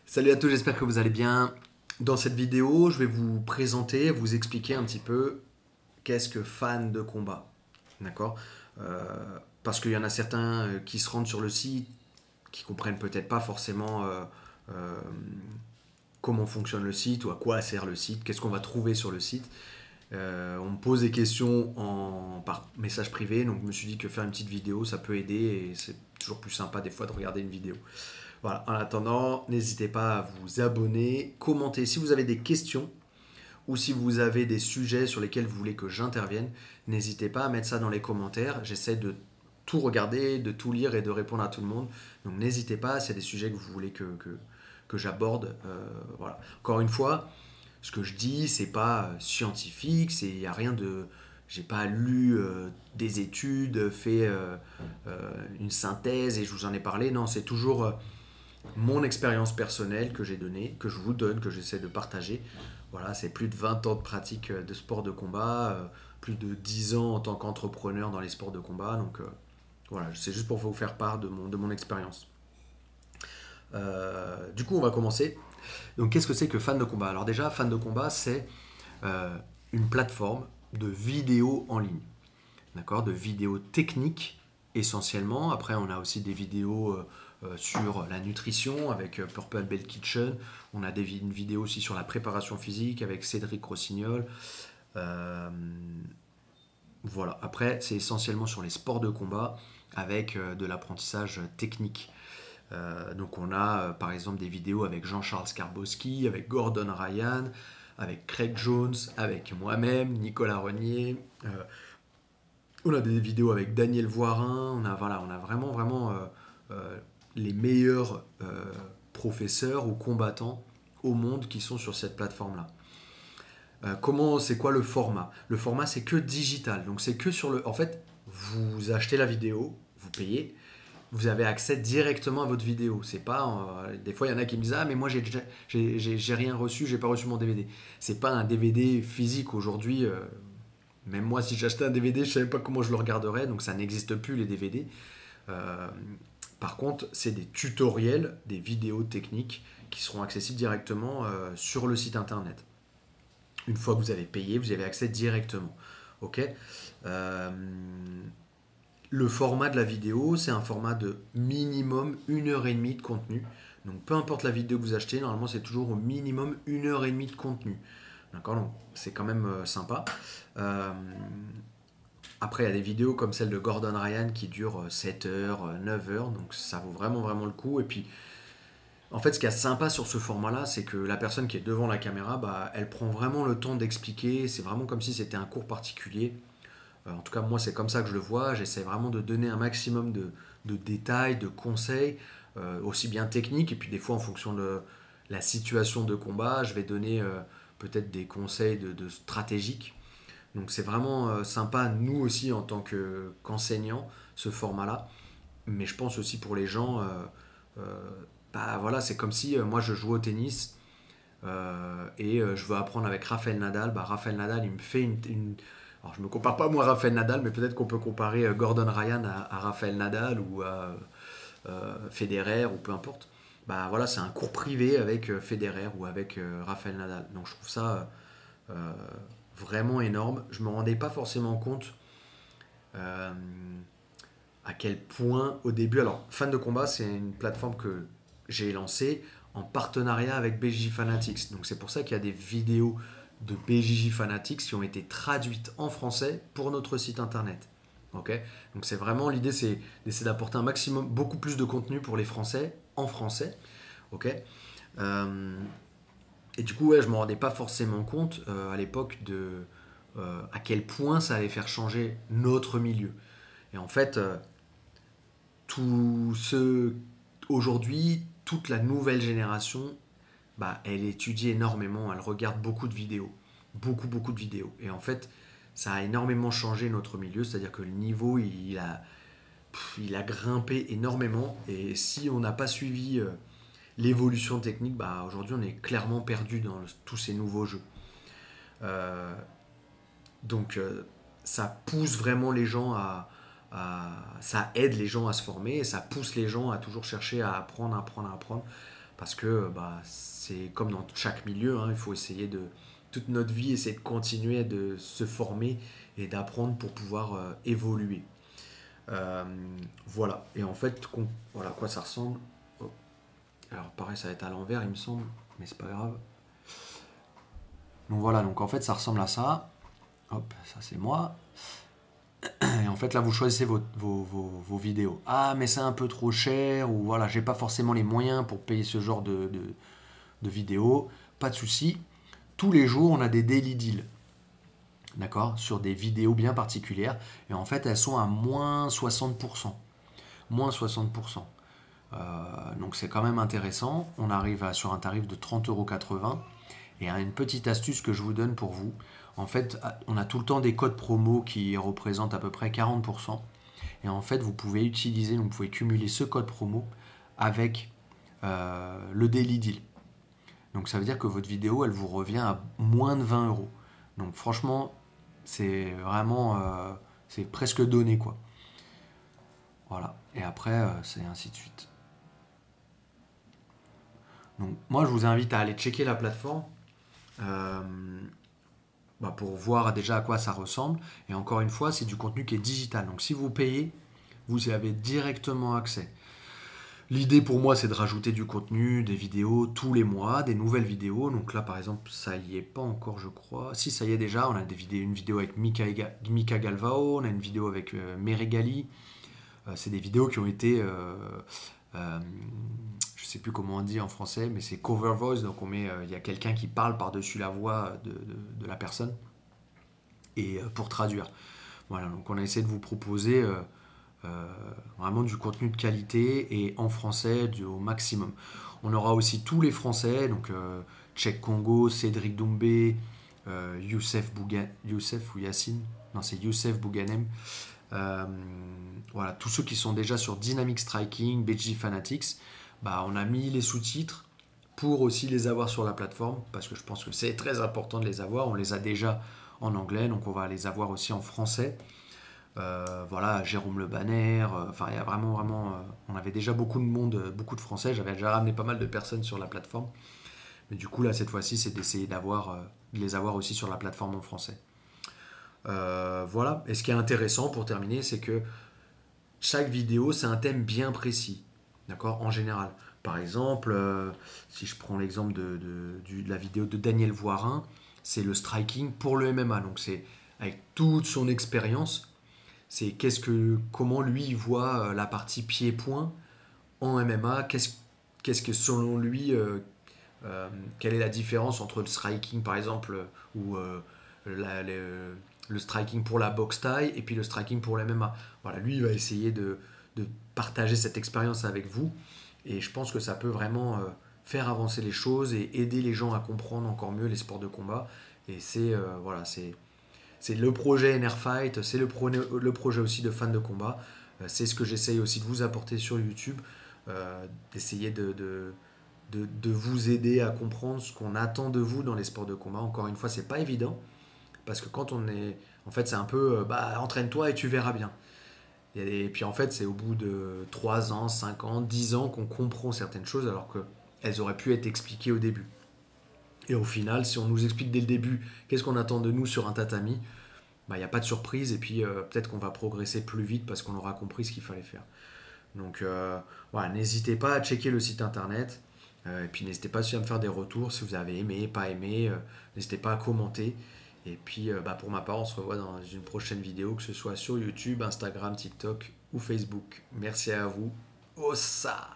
Salut à tous, j'espère que vous allez bien. Dans cette vidéo, je vais vous présenter, vous expliquer un petit peu qu'est-ce que fan de combat. D'accord. Parce qu'il y en a certains qui se rendent sur le site, qui comprennent peut-être pas forcément euh, comment fonctionne le site ou à quoi sert le site, qu'est-ce qu'on va trouver sur le site. On me pose des questions par message privé, donc je me suis dit que faire une petite vidéo, ça peut aider et c'est toujours plus sympa des fois de regarder une vidéo. Voilà, en attendant, n'hésitez pas à vous abonner, commenter si vous avez des questions ou si vous avez des sujets sur lesquels vous voulez que j'intervienne. N'hésitez pas à mettre ça dans les commentaires. J'essaie de tout regarder, de tout lire et de répondre à tout le monde. Donc n'hésitez pas, s'il y a des sujets que vous voulez que j'aborde. Voilà. Encore une fois, ce que je dis, c'est pas scientifique, il n'y a rien de. J'ai pas lu des études, fait une synthèse et je vous en ai parlé. Non, c'est toujours mon expérience personnelle que j'ai donnée, que je vous donne, que j'essaie de partager. Voilà, c'est plus de 20 ans de pratique de sport de combat, plus de 10 ans en tant qu'entrepreneur dans les sports de combat. Donc voilà, c'est juste pour vous faire part de mon expérience. Du coup, on va commencer. Donc qu'est-ce que c'est que fan de combat? Alors déjà, fan de combat, c'est euh, une plateforme de vidéos en ligne. D'accord, de vidéos techniques essentiellement. Après, on a aussi des vidéos sur la nutrition avec Purple Bell Kitchen. On a une vidéo aussi sur la préparation physique avec Cédric Rossignol. Euh, voilà. Après, c'est essentiellement sur les sports de combat avec de l'apprentissage technique. Donc on a par exemple des vidéos avec Jean-Charles Skarbowski, avec Gordon Ryan, avec Craig Jones, avec moi-même, Nicolas Renier. On a des vidéos avec Daniel Voirin, on a vraiment les meilleurs professeurs ou combattants au monde qui sont sur cette plateforme-là. C'est quoi le format? Le format, c'est que digital. Donc, c'est que sur le. En fait, vous achetez la vidéo, vous payez, vous avez accès directement à votre vidéo. C'est pas. Des fois, il y en a qui me disent ah, mais moi, j'ai rien reçu, j'ai pas reçu mon DVD. C'est pas un DVD physique aujourd'hui. Même moi, si j'achetais un DVD, je savais pas comment je le regarderais, donc ça n'existe plus les DVD. Euh, Par contre, c'est des tutoriels, des vidéos techniques qui seront accessibles directement sur le site internet. Une fois que vous avez payé, vous avez accès directement. Ok. Euh, le format de la vidéo, c'est un format de minimum 1 heure et demie de contenu. Donc peu importe la vidéo que vous achetez, normalement c'est toujours au minimum 1 heure et demie de contenu. D'accord, donc c'est quand même sympa. Euh, Après, il y a des vidéos comme celle de Gordon Ryan qui durent 7 heures, 9 heures, donc ça vaut vraiment le coup. Et puis, en fait, ce qui est sympa sur ce format-là, c'est que la personne qui est devant la caméra, bah, elle prend vraiment le temps d'expliquer. C'est vraiment comme si c'était un cours particulier. En tout cas, moi, c'est comme ça que je le vois. J'essaie vraiment de donner un maximum de détails, de conseils, aussi bien techniques, et puis des fois, en fonction de la situation de combat, je vais donner peut-être des conseils stratégiques. Donc c'est vraiment sympa, nous aussi, en tant qu'enseignants, ce format-là. Mais je pense aussi pour les gens, euh, bah voilà, c'est comme si moi je joue au tennis je veux apprendre avec Rafael Nadal. Bah, Rafael Nadal, il me fait Alors je me compare pas moi à Rafael Nadal, mais peut-être qu'on peut comparer Gordon Ryan à Rafael Nadal ou à Federer ou peu importe. Bah voilà, c'est un cours privé avec Federer ou avec Rafael Nadal. Donc je trouve ça euh, vraiment énorme. Je me rendais pas forcément compte euh, à quel point au début. Alors, Fan de combat, c'est une plateforme que j'ai lancée en partenariat avec BJJ Fanatics. Donc c'est pour ça qu'il y a des vidéos de BJJ Fanatics qui ont été traduites en français pour notre site internet. Ok. Donc c'est vraiment l'idée, c'est d'essayer d'apporter un maximum, beaucoup plus de contenu pour les Français en français. Ok. Euh, et du coup, ouais, je me rendais pas forcément compte à l'époque de à quel point ça allait faire changer notre milieu. Et en fait, tout ce aujourd'hui, toute la nouvelle génération, bah, elle étudie énormément, elle regarde beaucoup de vidéos, beaucoup de vidéos. Et en fait, ça a énormément changé notre milieu, c'est-à-dire que le niveau, il a grimpé énormément. Et si on n'a pas suivi l'évolution technique, bah, aujourd'hui, on est clairement perdu dans tous ces nouveaux jeux. Euh, donc, ça pousse vraiment les gens ça aide les gens à se former et ça pousse les gens à toujours chercher à apprendre. parce que c'est comme dans chaque milieu, hein, il faut essayer toute notre vie, essayer de continuer de se former et d'apprendre pour pouvoir évoluer. Voilà, et en fait, voilà à quoi ça ressemble. Oh. Alors pareil, ça va être à l'envers, il me semble, mais c'est pas grave. Donc voilà, donc en fait, ça ressemble à ça. Hop, ça c'est moi. Et en fait, là, vous choisissez vos vidéos. Ah, mais c'est un peu trop cher, ou voilà, j'ai pas forcément les moyens pour payer ce genre de vidéos. Pas de souci. Tous les jours, on a des daily deals. D'accord? Sur des vidéos bien particulières. Et en fait, elles sont à moins 60%. Moins 60%. Donc c'est quand même intéressant. On arrive sur un tarif de 30,80 €. Et une petite astuce que je vous donne pour vous. En fait, on a tout le temps des codes promo qui représentent à peu près 40%. Et en fait, vous pouvez utiliser, donc vous pouvez cumuler ce code promo avec le Daily Deal. Donc ça veut dire que votre vidéo, elle vous revient à moins de 20 €. Donc franchement, c'est vraiment, c'est presque donné quoi. Voilà. Et après, c'est ainsi de suite. Donc moi, je vous invite à aller checker la plateforme. Pour voir déjà à quoi ça ressemble. Et encore une fois, c'est du contenu qui est digital. Donc si vous payez, vous y avez directement accès. L'idée pour moi, c'est de rajouter du contenu, des vidéos tous les mois, des nouvelles vidéos. Donc là, par exemple, ça y est pas encore, je crois. Si, ça y est déjà. On a une vidéo avec Mika Galvao, on a une vidéo avec Meregali. C'est des vidéos qui ont été... je sais plus comment on dit en français, mais c'est cover voice, donc il y a quelqu'un qui parle par-dessus la voix de la personne, et pour traduire. Voilà, donc on a essayé de vous proposer vraiment du contenu de qualité et en français au maximum. On aura aussi tous les français, donc Cheikh Congo, Cédric Doumbé, Youssef ou Yassine, non c'est Youssef Bouganem. Voilà, tous ceux qui sont déjà sur Dynamic Striking, BG Fanatics, on a mis les sous-titres pour aussi les avoir sur la plateforme, parce que je pense que c'est très important de les avoir. On les a déjà en anglais, donc on va les avoir aussi en français. Voilà, Jérôme Le Banner, enfin il y a vraiment, on avait déjà beaucoup de monde, beaucoup de français, j'avais déjà ramené pas mal de personnes sur la plateforme, mais du coup là cette fois-ci c'est d'essayer de les avoir aussi sur la plateforme en français. Voilà, et ce qui est intéressant pour terminer, c'est que chaque vidéo c'est un thème bien précis, d'accord, en général. Par exemple, si je prends l'exemple de la vidéo de Daniel Voirin, c'est le striking pour le MMA, donc c'est avec toute son expérience. C'est comment lui il voit la partie pied-point en MMA, qu'est-ce que selon lui, quelle est la différence entre le striking par exemple, ou le striking pour la boxe thaï et puis le striking pour le MMA. Voilà, lui il va essayer de partager cette expérience avec vous, et je pense que ça peut vraiment faire avancer les choses et aider les gens à comprendre encore mieux les sports de combat. Et voilà, c'est le projet NR Fight, c'est le projet aussi de fans de combat. C'est ce que j'essaye aussi de vous apporter sur YouTube, d'essayer de vous aider à comprendre ce qu'on attend de vous dans les sports de combat. Encore une fois, c'est pas évident, parce que quand on est... En fait, c'est un peu, entraîne-toi et tu verras bien. Et puis en fait, c'est au bout de 3 ans, 5 ans, 10 ans qu'on comprend certaines choses, alors qu'elles auraient pu être expliquées au début. Et au final, si on nous explique dès le début qu'est-ce qu'on attend de nous sur un tatami, il n'y a pas de surprise, et puis peut-être qu'on va progresser plus vite parce qu'on aura compris ce qu'il fallait faire. Donc voilà, n'hésitez pas à checker le site internet, et puis n'hésitez pas aussi à me faire des retours si vous avez aimé, pas aimé, n'hésitez pas à commenter. Et puis pour ma part, on se revoit dans une prochaine vidéo, que ce soit sur YouTube, Instagram, TikTok ou Facebook. Merci à vous. Ossa!